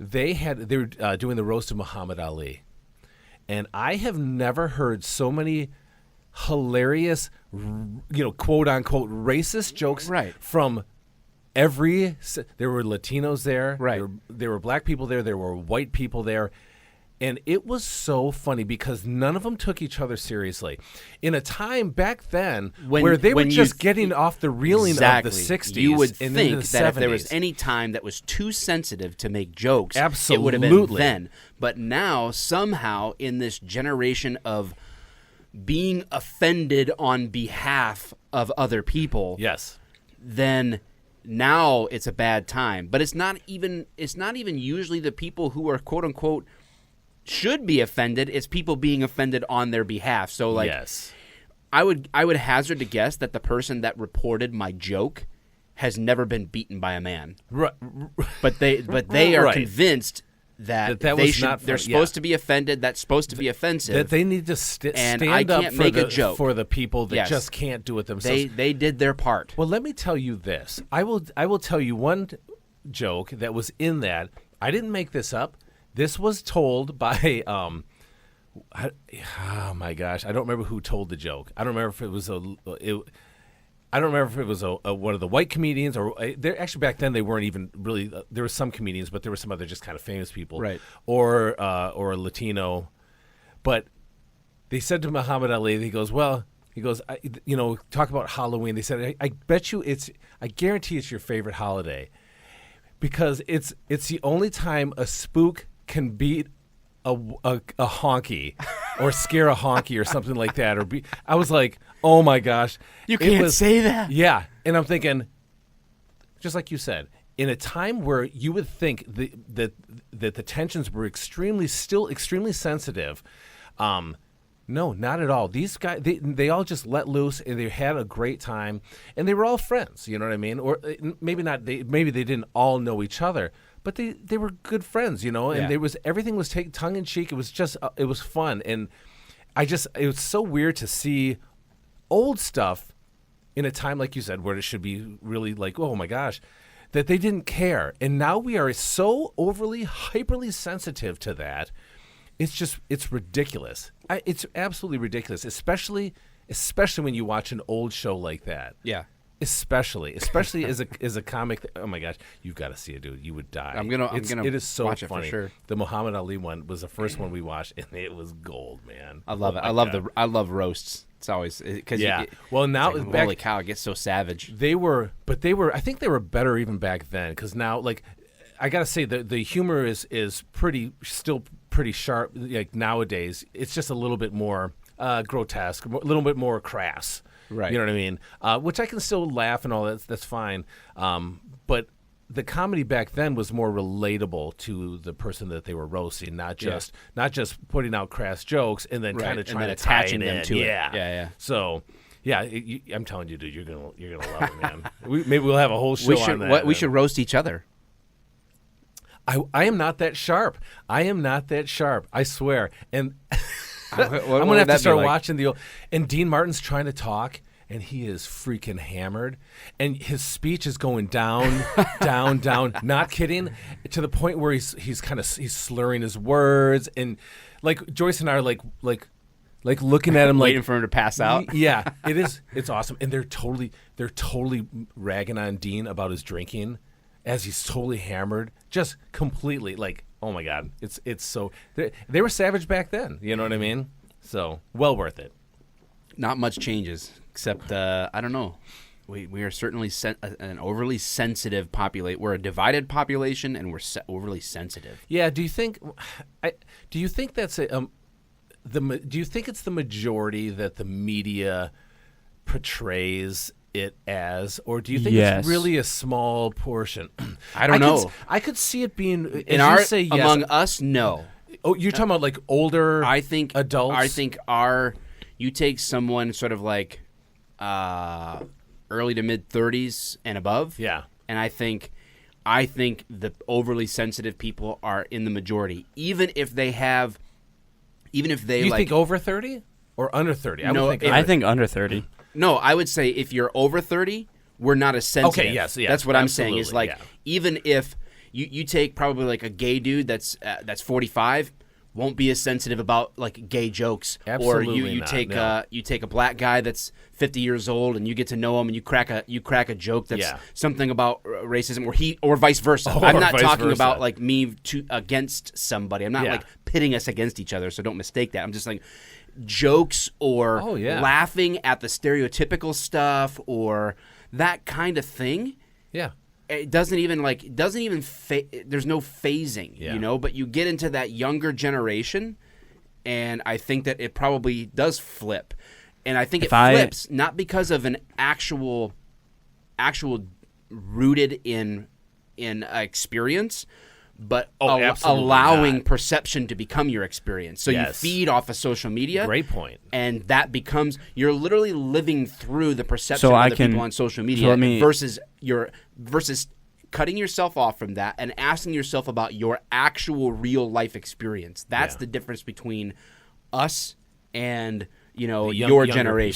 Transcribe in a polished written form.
they were doing the roast of Muhammad Ali, and I have never heard so many hilarious, quote unquote racist jokes from every. There were Latinos there, right? There were black people there. There were white people there. And it was so funny because none of them took each other seriously. In a time back then where they were just getting off the reeling of the 60s. You would and think the that 70s. If there was any time that was too sensitive to make jokes, absolutely, it would have been then. But now, somehow, in this generation of being offended on behalf of other people, yes, then now it's a bad time. But it's not even usually the people who are quote unquote should be offended. It's people being offended on their behalf. So yes. I would hazard to guess that the person that reported my joke has never been beaten by a man. Right. But they are convinced that they're supposed to be offended. That's supposed to be offensive. That they need to stand up for the people that just can't do it themselves. They did their part. Well, let me tell you this. I will tell you one joke that was in that. I didn't make this up. This was told by, oh my gosh, I don't remember who told the joke. I don't remember if it was one of the white comedians or actually back then they weren't even really. There were some comedians, but there were some other just kind of famous people, right? Or a Latino. But they said to Muhammad Ali, he goes, talk about Halloween. They said, I guarantee it's your favorite holiday because it's the only time a spook can beat a honky or scare a honky or something like that. I was like, oh my gosh. You can't say that. Yeah. And I'm thinking, just like you said, in a time where you would think that the tensions were extremely sensitive, no, not at all. These guys, they all just let loose and they had a great time and they were all friends. You know what I mean? Or maybe not. Maybe they didn't all know each other. But they were good friends, and everything was tongue in cheek. It was just it was fun, and it was so weird to see old stuff in a time like you said where it should be really like, oh my gosh, that they didn't care, and now we are so overly hyperly sensitive to that. It's ridiculous. It's absolutely ridiculous, especially when you watch an old show like that. Yeah. Especially as a comic. Oh my gosh, you've got to see it, dude. You would die. It is so watch funny. It for sure. The Muhammad Ali one was the first one we watched, and it was gold, man. I love it. I love roasts. It's always because now like, holy cow, it gets so savage. They were. I think they were better even back then because now, like, I gotta say the humor is still pretty sharp. Like nowadays, it's just a little bit more grotesque, a little bit more crass. Right. You know what I mean? Which I can still laugh and all that. That's fine. But the comedy back then was more relatable to the person that they were roasting, not just putting out crass jokes and then kind of trying to attaching them to it. Yeah. So, yeah, I'm telling you, dude, you're gonna love it, man. Maybe we'll have a whole show on that. We should roast each other. I am not that sharp. I swear. And I'm going to have to start watching the old. And Dean Martin's trying to talk, and he is freaking hammered. And his speech is going down, down. Not kidding. To the point where he's slurring his words. And, like, Joyce and I are, like looking at him waiting for him to pass out. Yeah, it is. It's awesome. And they're totally ragging on Dean about his drinking as he's totally hammered. Just completely, like, oh my God, it's so they were savage back then. You know what I mean? So well worth it. Not much changes, except I don't know. We are certainly an overly sensitive population. We're a divided population, and we're overly sensitive. Yeah. Do you think that's do you think it's the majority that the media portrays it as, or do you think it's really a small portion? I don't know. I could see it being among us. No. Oh, you're talking about like older. I think adults. I think you take someone sort of like early to mid 30s and above. Yeah. And I think the overly sensitive people are in the majority, even if they. You think over 30 or under 30? I think under 30. No, I would say if you're over 30, we're not as sensitive. Okay, yes. That's what I'm saying is like even if you take probably like a gay dude that's 45. Won't be as sensitive about like gay jokes, Absolutely or you not, take no. you take a black guy that's 50 years old and you get to know him and you crack a joke that's Yeah. something about racism, or vice versa. Or I'm not vice talking versa. about like me against somebody. I'm not Yeah. like pitting us against each other, so don't mistake that. I'm just like jokes or Oh, yeah. laughing at the stereotypical stuff or that kind of thing. Yeah. It doesn't even there's no phasing, Yeah. you know, but you get into that younger generation and I think that it probably does flip. And I think flips not because of an actual rooted in experience, but absolutely allowing not. perception to become your experience. So you Yes. feed off of social media. Great point. And that becomes you're literally living through the perception So of I the can- people on social so media let me- versus cutting yourself off from that and asking yourself about your actual real life experience. That's Yeah. the difference between us and The your younger generation.